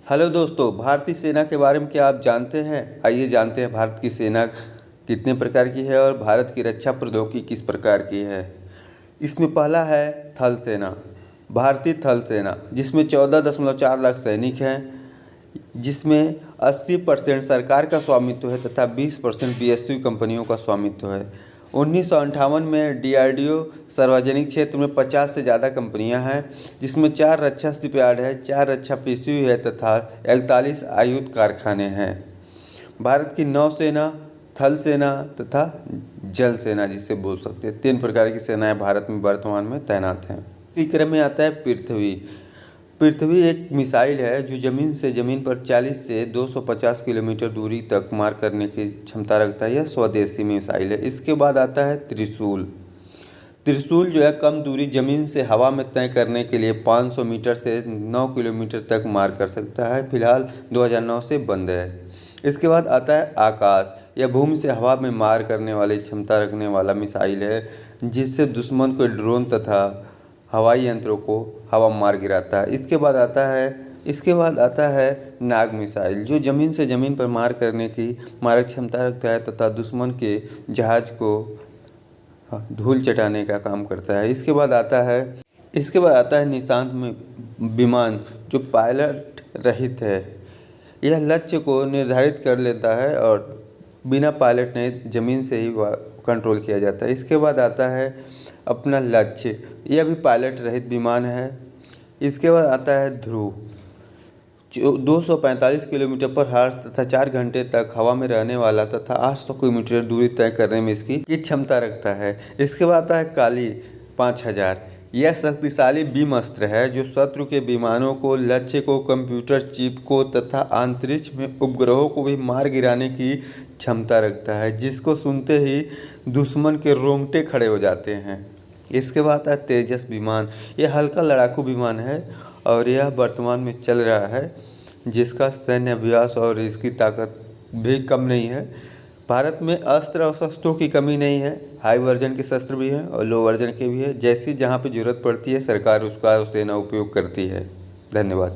Hello दोस्तों, भारतीय सेना के बारे में क्या आप जानते हैं? आइए जानते हैं भारत की सेना कितने प्रकार की है और भारत की रक्षा प्रौद्योगिकी किस प्रकार की है। इसमें पहला है थल सेना। भारतीय थल सेना जिसमें 14.4 लाख सैनिक हैं, जिसमें 80% सरकार का स्वामित्व है तथा 20% PSU कंपनियों का स्वामित्व है। 1958 में DRDO सार्वजनिक क्षेत्र में 50 से ज़्यादा कंपनियां हैं, जिसमें 4 रक्षा शिपयार्ड है, 4 रक्षा PSU है तथा 41 आयुध कारखाने हैं। भारत की नौसेना, थल सेना तथा जल सेना जिसे बोल सकते हैं, 3 प्रकार की सेनाएं भारत में वर्तमान में तैनात हैं। इसी क्रम में आता है पृथ्वी। पृथ्वी एक मिसाइल है जो ज़मीन पर 40 से 250 किलोमीटर दूरी तक मार करने की क्षमता रखता है। यह स्वदेशी मिसाइल है। इसके बाद आता है त्रिशूल। त्रिशूल जो है कम दूरी ज़मीन से हवा में तय करने के लिए 500 मीटर से 9 किलोमीटर तक मार कर सकता है। फिलहाल 2009 से बंद है। इसके बाद आता है आकाश। यह भूमि से हवा में मार करने वाली क्षमता रखने वाला मिसाइल है, जिससे दुश्मन को ड्रोन तथा हवाई यंत्रों को हवा मार गिराता है। इसके बाद आता है नाग मिसाइल, जो ज़मीन पर मार करने की मारक क्षमता रखता है तथा दुश्मन के जहाज को धूल चटाने का काम करता है। इसके बाद आता है निशांत में विमान, जो पायलट रहित है। यह लक्ष्य को निर्धारित कर लेता है और बिना पायलट नहीं ज़मीन से ही कंट्रोल किया जाता है। इसके बाद आता है अपना लक्ष्य। यह भी पायलट रहित विमान है। इसके बाद आता है ध्रुव, जो 245 किलोमीटर पर हॉर्स तथा 4 घंटे तक हवा में रहने वाला तथा 800 किलोमीटर दूरी तय करने में इसकी क्षमता रखता है। इसके बाद आता है काली 5000। यह शक्तिशाली बीम अस्त्र है जो शत्रु के विमानों को, लक्ष्य को, कंप्यूटर चिप को तथा अंतरिक्ष में उपग्रहों को भी मार गिराने की क्षमता रखता है, जिसको सुनते ही दुश्मन के रोंगटे खड़े हो जाते हैं। इसके बाद है तेजस विमान। यह हल्का लड़ाकू विमान है और यह वर्तमान में चल रहा है, जिसका सैन्य अभ्यास और इसकी ताकत भी कम नहीं है। भारत में अस्त्र और शस्त्रों की कमी नहीं है। हाई वर्जन के शस्त्र भी हैं और लो वर्जन के भी है। जैसी जहाँ पे ज़रूरत पड़ती है सरकार उसका सेना उपयोग करती है। धन्यवाद।